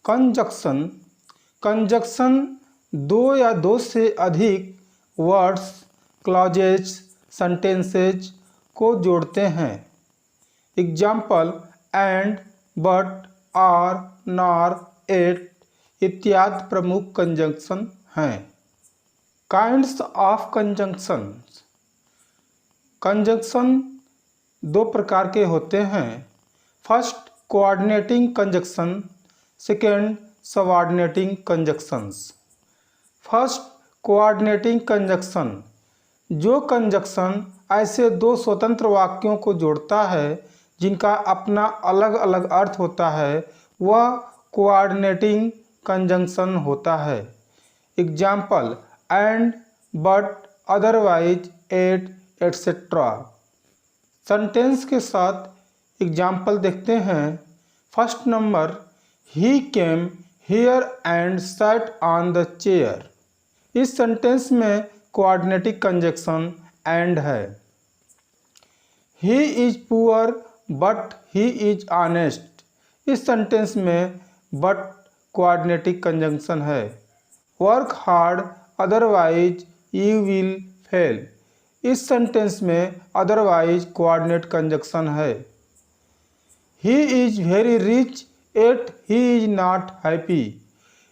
Conjunction. Conjunction दो या दो से अधिक वर्ड्स, क्लॉजेज, सेंटेंसेज को जोड़ते हैं। Example and, but, or, nor, et इत्यादि प्रमुख कंजंक्शन हैं। Kinds of conjunction. कंजंक्शन दो प्रकार के होते हैं। First, coordinating conjunction, second, subordinating conjunctions. First, coordinating conjunction. जो कंजंक्शन ऐसे दो स्वतंत्र वाक्यों को जोड़ता है जिनका अपना अलग अलग अर्थ होता है वह कोऑर्डिनेटिंग कंजंक्शन होता है। Example and, but, otherwise, et etcetera. Sentence के साथ एग्जाम्पल देखते हैं। First number, he came here and sat on the chair. इस सेंटेंस में कोऑर्डिनेटिंग कंजंक्शन एंड है। He is poor but he is honest. इस सेंटेंस में बट कोऑर्डिनेटिंग कंजंक्शन है। Work hard otherwise you will fail. इस sentence में otherwise coordinate conjunction है। He is very rich yet he is not happy.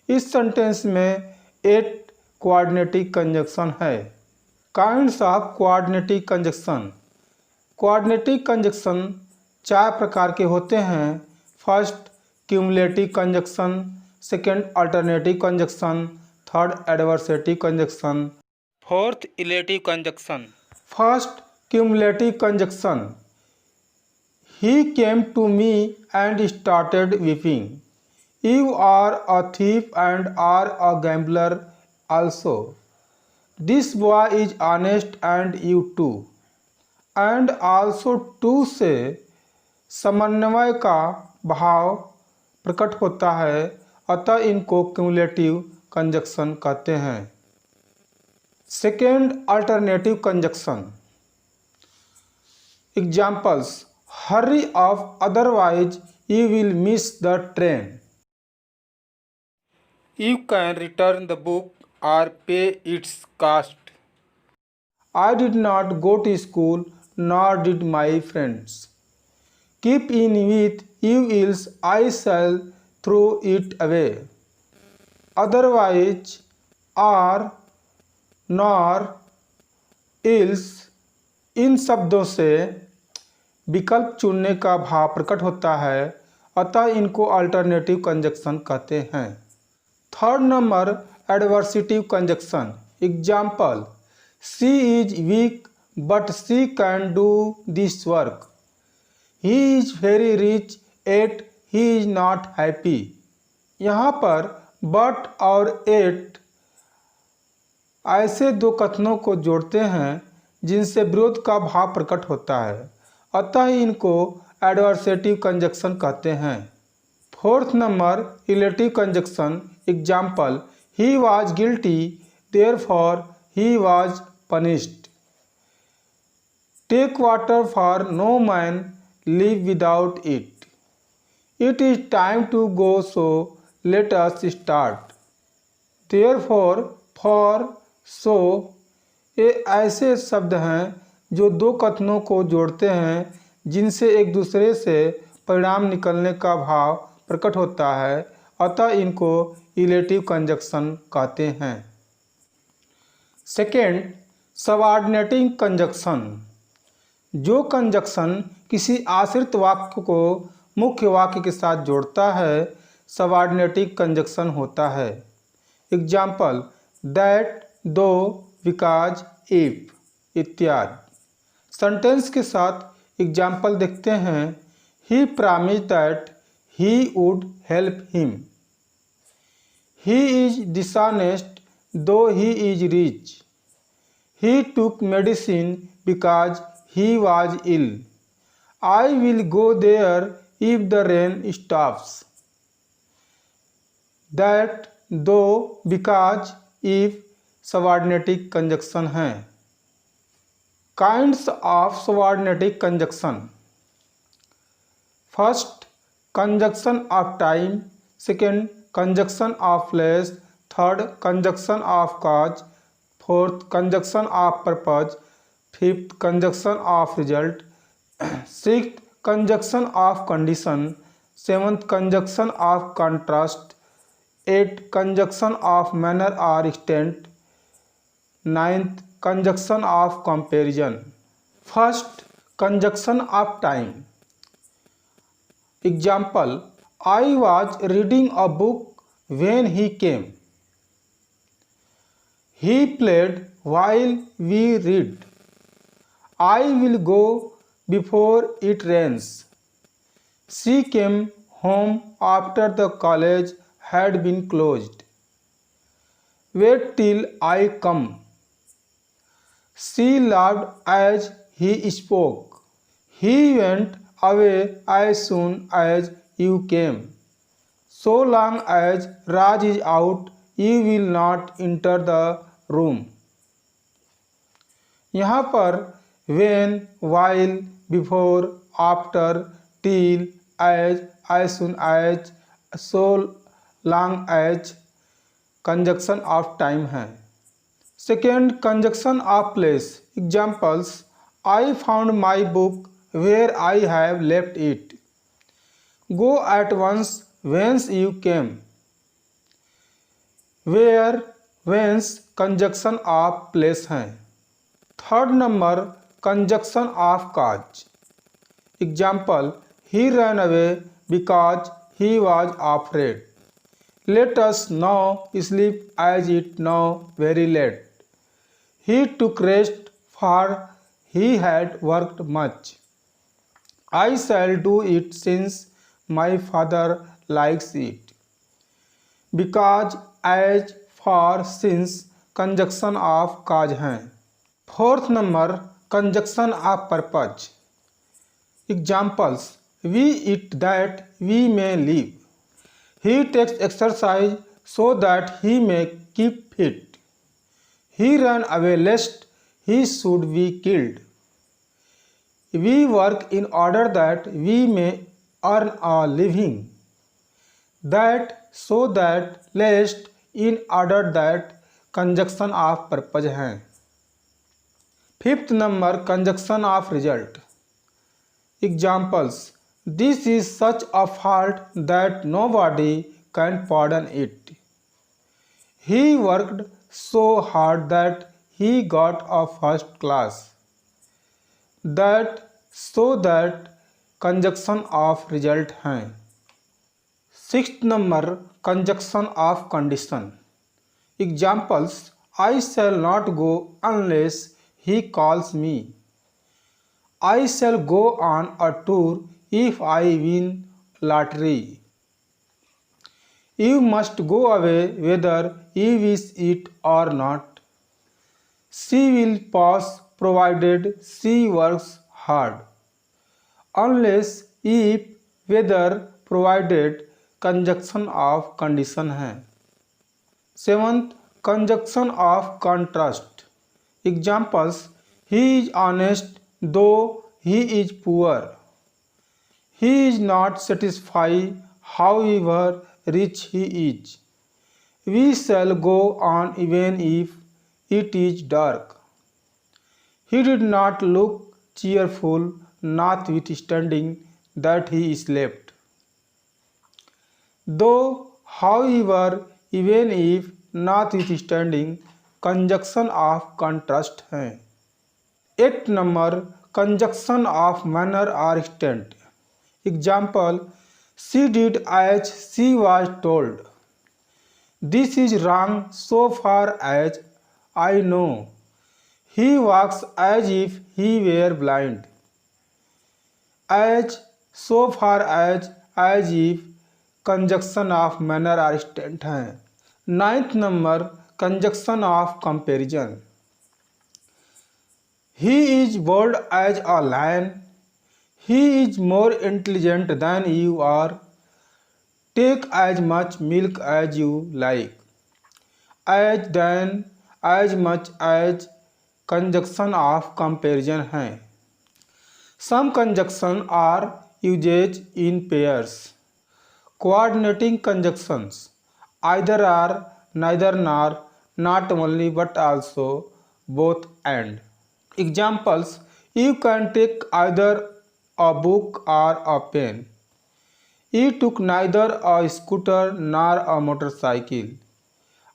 इस sentence में at coordinating conjunction है। Kinds of coordinating conjunction. Coordinating conjunction चार प्रकार के होते हैं। First, cumulative conjunction, second, alternative conjunction, third, adversative conjunction, fourth, illative conjunction. First, cumulative conjunction. He came to me and started weeping. You are a thief and are a gambler also. This boy is honest and you too. And also to से समन्वय का भाव प्रकट होता है, अतः इनको cumulative conjunction कहते हैं। Second, alternative conjunction. Examples, hurry up otherwise you will miss the train. You can return the book or pay its cost. I did not go to school nor did my friends. Keep in with you else I shall throw it away. Otherwise, or, nor, else इन शब्दों से विकल्प चुनने का भाव प्रकट होता है, अतः इनको अल्टरनेटिव कंजंक्शन कहते हैं। Third number, adversative conjunction. Example, she is weak but she can do this work. He is very rich yet he is not happy. यहाँ पर बट और एट ऐसे दो कथनों को जोड़ते हैं जिनसे विरोध का भाव प्रकट होता है, अतः इनको एडवर्सेटिव कंजंक्शन कहते हैं। Fourth number, illative conjunction. Example, he was guilty therefore he was punished. Take water for no man live without it. It is time to go so let us start. Therefore, for, so ये ऐसे शब्द हैं जो दो कथनों को जोड़ते हैं जिनसे एक दूसरे से परिणाम निकलने का भाव प्रकट होता है, अतः इनको इलेटिव कंजंक्शन कहते हैं। Second, subordinating conjunction. जो कंजंक्शन किसी आश्रित वाक्य को मुख्य वाक्य के साथ जोड़ता है सबऑर्डिनेटिंग कंजंक्शन होता है। Example, that, though, because, if इत्यादि। सेंटेंस के साथ एग्जाम्पल देखते हैं। He promised that he would help him. He is dishonest though he is rich. He took medicine because he was ill. I will go there if the rain stops. That, though, because, if subordinative conjunction हैं। Kinds of subordinative conjunction. First, conjunction of time, second, conjunction of place, third conjunction of cause, fourth conjunction of purpose, fifth conjunction of result, sixth conjunction of condition, seventh conjunction of contrast, eighth conjunction of manner or extent, ninth conjunction of comparison. First, conjunction of time. Example, I was reading a book when he came. He played while we read. I will go before it rains. She came home after the college had been closed. Wait till I come. She laughed as he spoke. He went away as soon as you came. So long as Raj is out, you will not enter the room. यहाँ पर when, while, before, after, till, as soon as, so long as conjunction of time है. Second, conjunction of place. Examples, I found my book where I have left it. Go at once whence you came. Where, whence conjunction of place है. Third number, conjunction of cause. Example, he ran away because he was afraid. Let us now sleep as it now very late. He took rest for he had worked much. I shall do it since my father likes it. Because, as, for, since conjunction of cause हैं. Fourth number, conjunction of purpose. Examples, we eat that we may live. He takes exercise so that he may keep fit. He ran away lest he should be killed. We work in order that we may earn a living. That, so that, lest, in order that conjunction of purpose हैं. Fifth number, conjunction of result. Examples, this is such a fault that nobody can pardon it. He worked so hard that he got a first class. That, so that conjunction of result हैं. Sixth number, conjunction of condition. Examples, I shall not go unless he calls me. I shall go on a tour if I win lottery. You must go away whether you wish it or not. She will pass provided she works hard. Unless, if, whether, provided conjunction of condition है. Seventh, conjunction of contrast. Examples, he is honest though he is poor. He is not satisfied however rich he is. We shall go on even if it is dark. He did not look cheerful notwithstanding that he slept. Though, however, even if, notwithstanding conjunction of contrast हैं. 8 number, conjunction of manner or extent. Example, she did as she was told. This is wrong so far as I know. He walks as if he were blind. As, so far as if conjunction of manner or extent हैं. 9th number, conjunction of comparison. He is bold as a lion. He is more intelligent than you are. Take as much milk as you like. As, then, as much as conjunction of comparison हैं. Some conjunctions are used in pairs. Coordinating conjunctions. Either or, neither nor, not only but also, both and. Examples, you can take either a book or a pen. He took neither a scooter nor a motorcycle.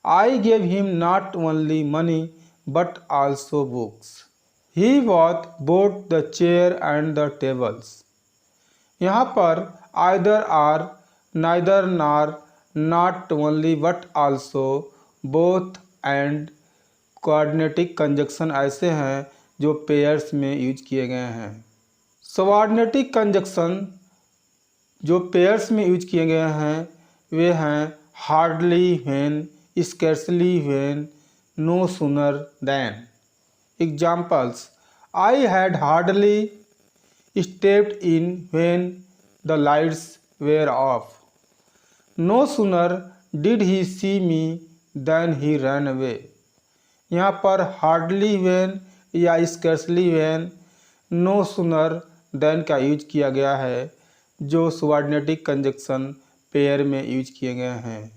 I gave him not only money but also books. He bought both the chair and the tables. यहाँ पर either are, neither nor, not only but also, both and coordinative conjunction ऐसे हैं जो pairs में use किए गए हैं। Subordinative conjunction जो पेयर्स में यूज किए गए हैं वे हैं hardly when, scarcely when, no sooner than. Examples, I had hardly stepped in when the lights were off. No sooner did he see me than he run away. यहाँ पर hardly when या scarcely when, no sooner than का use किया गया है जो सबऑर्डिनेटिव conjunction pair में use किए गए हैं।